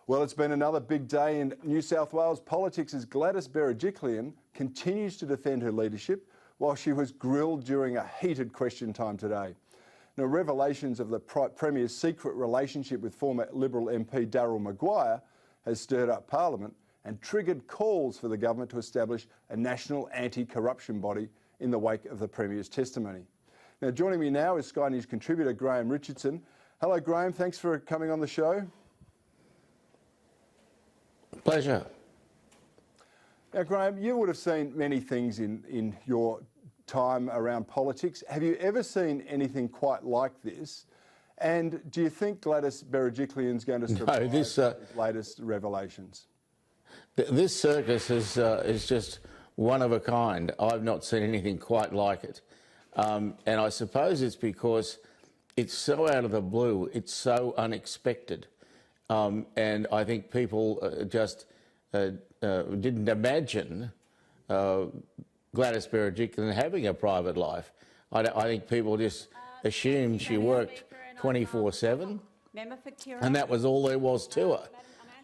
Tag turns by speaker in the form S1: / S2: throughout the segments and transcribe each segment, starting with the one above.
S1: Well, it's been another big day in New South Wales politics as Gladys Berejiklian continues to defend her leadership while she was grilled during a heated question time today. Now, revelations of the Premier's secret relationship with former Liberal MP Darryl Maguire has stirred up Parliament and triggered calls for the government to establish a national anti-corruption body in the wake of the Premier's testimony. Now, joining me now is Sky News contributor Graham Richardson. Hello, Graham. Thanks for coming on the show.
S2: Pleasure.
S1: Now, Graham, you would have seen many things in your time around politics. Have you ever seen anything quite like this? And do you think Gladys Berejiklian is going to surprise these latest revelations?
S2: This circus is just one of a kind. I've not seen anything quite like it. And I suppose it's because it's so out of the blue, it's so unexpected. And I think people just didn't imagine Gladys Berejiklian having a private life. I think people just assumed she worked 24/7, and that was all there was to her.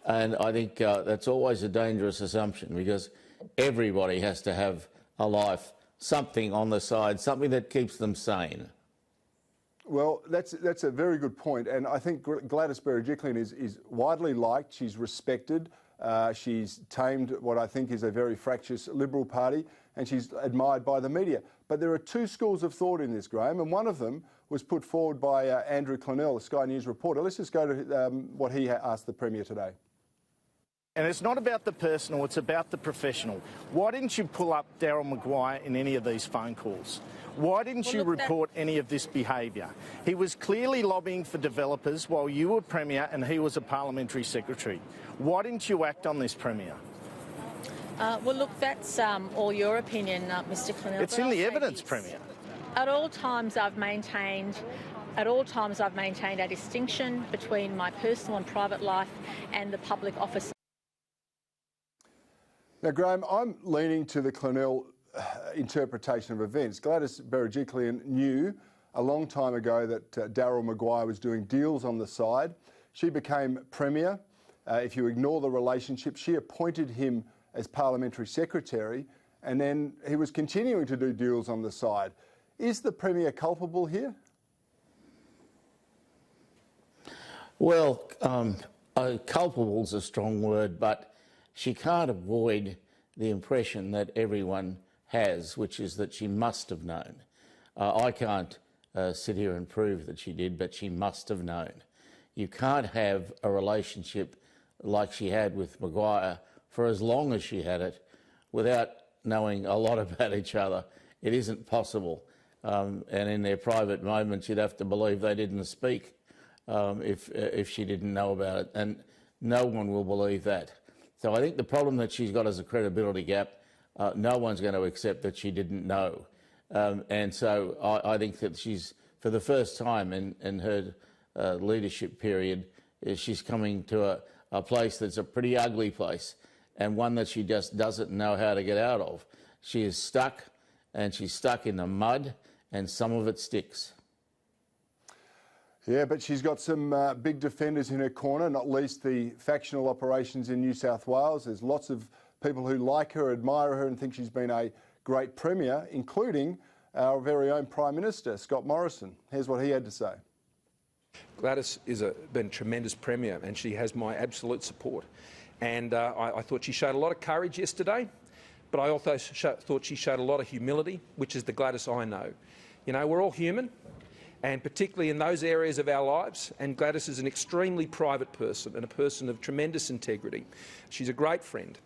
S2: And I think that's always a dangerous assumption, because everybody has to have a life, something on the side, something that keeps them sane.
S1: Well, that's a very good point, and I think Gladys Berejiklian is widely liked. She's respected. She's tamed what I think is a very fractious Liberal Party, and she's admired by the media. But there are two schools of thought in this, Graham, and one of them was put forward by Andrew Clennell, a Sky News reporter. Let's just go to what he asked the Premier today.
S3: And it's not about the personal, it's about the professional. Why didn't you pull up Darryl Maguire in any of these phone calls? Why didn't you report any of this behaviour? He was clearly lobbying for developers while you were Premier and he was a parliamentary secretary. Why didn't you act on this, Premier?
S4: Well, look, that's all your opinion, Mr. Clennell.
S3: It's in the evidence, Premier.
S4: At all times I've maintained a distinction between my personal and private life and the public office.
S1: Now, Graham, I'm leaning to the Clennell interpretation of events. Gladys Berejiklian knew a long time ago that Darryl Maguire was doing deals on the side. She became Premier. If you ignore the relationship, she appointed him as Parliamentary Secretary, and then he was continuing to do deals on the side. Is the Premier culpable here?
S2: Well, culpable is a strong word, but she can't avoid the impression that everyone has, which is that she must have known. I can't sit here and prove that she did, but she must have known. You can't have a relationship like she had with Maguire for as long as she had it without knowing a lot about each other. It isn't possible. And in their private moments, you'd have to believe they didn't speak if she didn't know about it. And no one will believe that. So I think the problem that she's got is a credibility gap. No one's going to accept that she didn't know. And so I think that she's, for the first time in her leadership period, she's coming to a place that's a pretty ugly place, and one that she just doesn't know how to get out of. She is stuck, and she's stuck in the mud, and some of it sticks.
S1: Yeah, but she's got some big defenders in her corner, not least the factional operations in New South Wales. There's lots of people who like her, admire her and think she's been a great Premier, including our very own Prime Minister, Scott Morrison. Here's what he had to say.
S5: Gladys has been a tremendous Premier, and she has my absolute support. And I thought she showed a lot of courage yesterday, but I also thought she showed a lot of humility, which is the Gladys I know. You know, we're all human, and particularly in those areas of our lives, and Gladys is an extremely private person and a person of tremendous integrity. She's a great friend,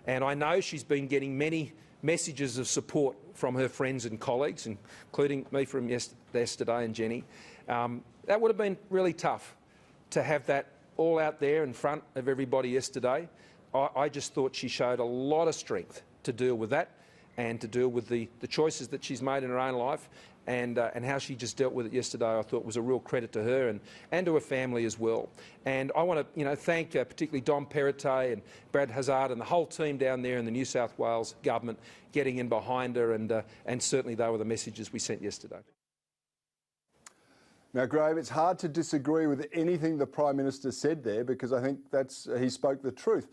S5: and I know she's been getting many messages of support from her friends and colleagues, including me from yesterday and Jenny. That would have been really tough to have that all out there in front of everybody yesterday. I just thought she showed a lot of strength to deal with that and to deal with the choices that she's made in her own life, and how she just dealt with it yesterday. I thought was a real credit to her and to her family as well. And I want to thank particularly Dom Perrottet and Brad Hazard and the whole team down there in the New South Wales government getting in behind her, and certainly they were the messages we sent yesterday.
S1: Now, Graham, it's hard to disagree with anything the Prime Minister said there because I think he spoke the truth.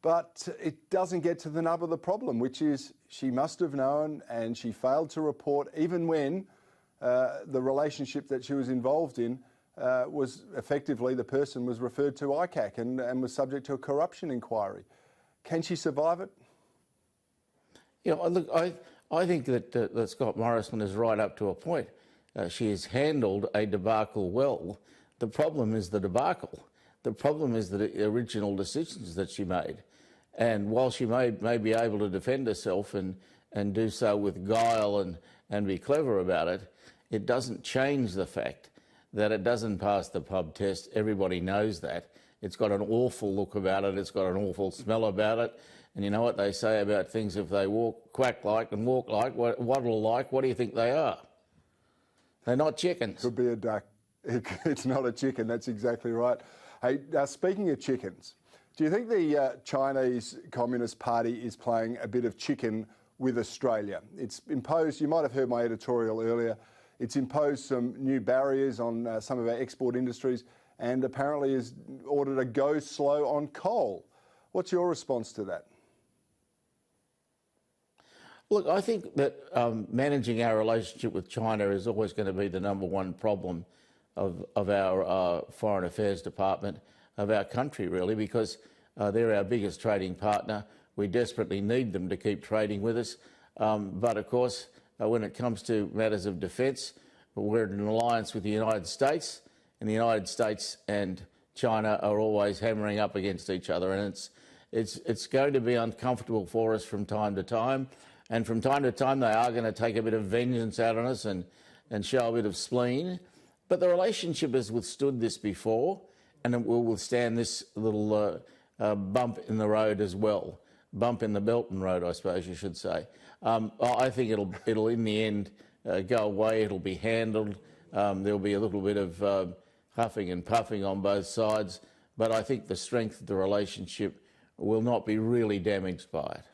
S1: But it doesn't get to the nub of the problem, which is she must have known and she failed to report even when the relationship that she was involved in was effectively, the person was referred to ICAC and was subject to a corruption inquiry. Can she survive it?
S2: Yeah, look, I think that Scott Morrison is right up to a point. She has handled a debacle well. The problem is the debacle. The problem is the original decisions that she made. And while she may be able to defend herself and do so with guile and be clever about it, it doesn't change the fact that it doesn't pass the pub test. Everybody knows that. It's got an awful look about it. It's got an awful smell about it. And you know what they say about things, if they quack like and walk like, waddle like, what do you think they are? They're not chickens.
S1: Could be a duck. It's not a chicken, that's exactly right. Hey, speaking of chickens, do you think the Chinese Communist Party is playing a bit of chicken with Australia? It's imposed, you might have heard my editorial earlier, it's imposed some new barriers on some of our export industries and apparently has ordered a go slow on coal. What's your response to that?
S2: Look, I think that managing our relationship with China is always going to be the #1 problem of our Foreign Affairs Department, of our country really, because they're our biggest trading partner. We desperately need them to keep trading with us. But of course, when it comes to matters of defence, we're in an alliance with the United States, and the United States and China are always hammering up against each other, and it's going to be uncomfortable for us from time to time. And from time to time, they are going to take a bit of vengeance out on us and show a bit of spleen. But the relationship has withstood this before, and it will withstand this little bump in the road as well. Bump in the Belton Road, I suppose you should say. I think it'll in the end go away. It'll be handled. There'll be a little bit of huffing and puffing on both sides. But I think the strength of the relationship will not be really damaged by it.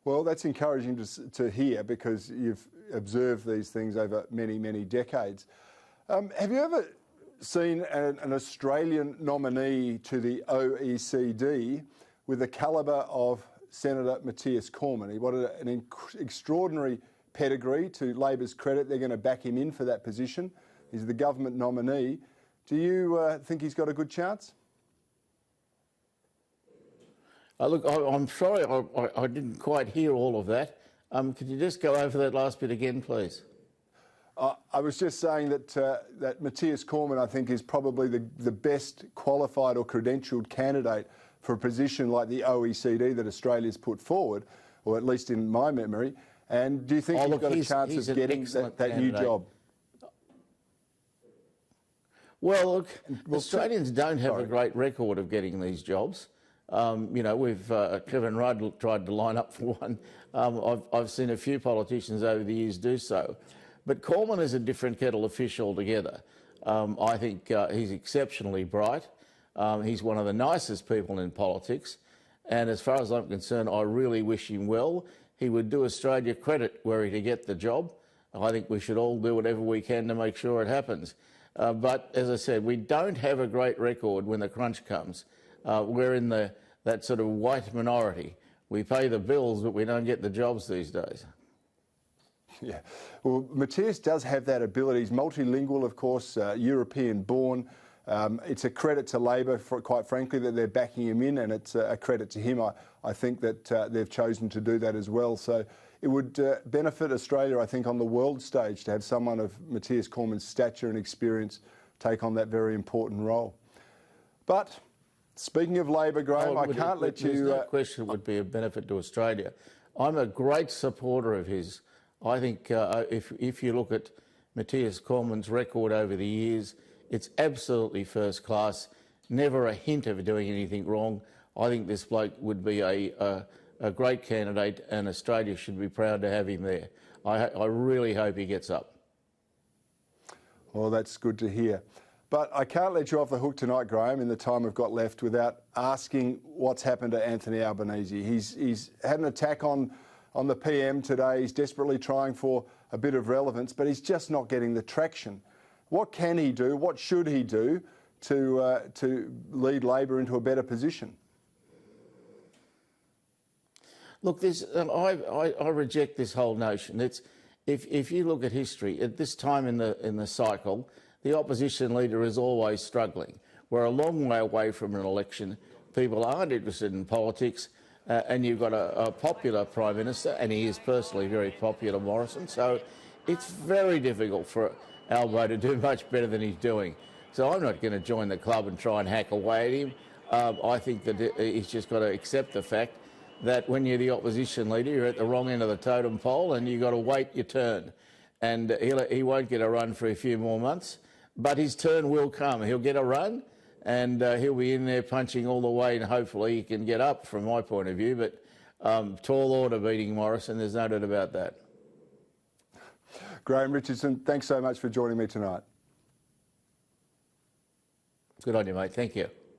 S1: Well, that's encouraging to hear because you've observed these things over many, many decades. Have you ever seen an Australian nominee to the OECD with the calibre of Senator Matthias Cormann? He wanted an extraordinary pedigree. To Labor's credit, they're going to back him in for that position. He's the government nominee. Do you think he's got a good chance?
S2: Look, I'm sorry, I didn't quite hear all of that. Could you just go over that last bit again, please?
S1: I was just saying that Matthias Cormann, I think, is probably the best qualified or credentialed candidate for a position like the OECD that Australia's put forward, or at least in my memory. And do you think he's got a chance of getting that new job?
S2: Well, look, Australians don't have a great record of getting these jobs. You know, Kevin Rudd tried to line up for one. I've seen a few politicians over the years do so. But Cormann is a different kettle of fish altogether. I think he's exceptionally bright. He's one of the nicest people in politics. And as far as I'm concerned, I really wish him well. He would do Australia credit were he to get the job. I think we should all do whatever we can to make sure it happens. But as I said, we don't have a great record when the crunch comes. We're in that sort of white minority. We pay the bills, but we don't get the jobs these days.
S1: Yeah, well, Matthias does have that ability. He's multilingual, of course, European-born. It's a credit to Labor, quite frankly, that they're backing him in, and it's a credit to him. I think that they've chosen to do that as well. So it would benefit Australia, I think, on the world stage to have someone of Matthias Cormann's stature and experience take on that very important role. But speaking of Labor, Graham, I can't let you...
S2: There's no question it would be a benefit to Australia. I'm a great supporter of his. I think if you look at Matthias Cormann's record over the years, it's absolutely first class, never a hint of doing anything wrong. I think this bloke would be a great candidate, and Australia should be proud to have him there. I really hope he gets up.
S1: Well, that's good to hear. But I can't let you off the hook tonight, Graham, in the time we've got left, without asking what's happened to Anthony Albanese. He's had an attack on the PM today. He's desperately trying for a bit of relevance, but he's just not getting the traction. What can he do? What should he do to lead Labor into a better position?
S2: Look, I reject this whole notion. If you look at history, at this time in the cycle, the opposition leader is always struggling. We're a long way away from an election. People aren't interested in politics, and you've got a popular Prime Minister, and he is personally very popular, Morrison. So it's very difficult for Albo to do much better than he's doing. So I'm not going to join the club and try and hack away at him. I think that he's just got to accept the fact that when you're the opposition leader, you're at the wrong end of the totem pole and you've got to wait your turn. And he won't get a run for a few more months, but his turn will come. He'll get a run and he'll be in there punching all the way, and hopefully he can get up from my point of view. But tall order beating Morrison, there's no doubt about that.
S1: Graham Richardson, thanks so much for joining me tonight.
S2: Good on you, mate. Thank you.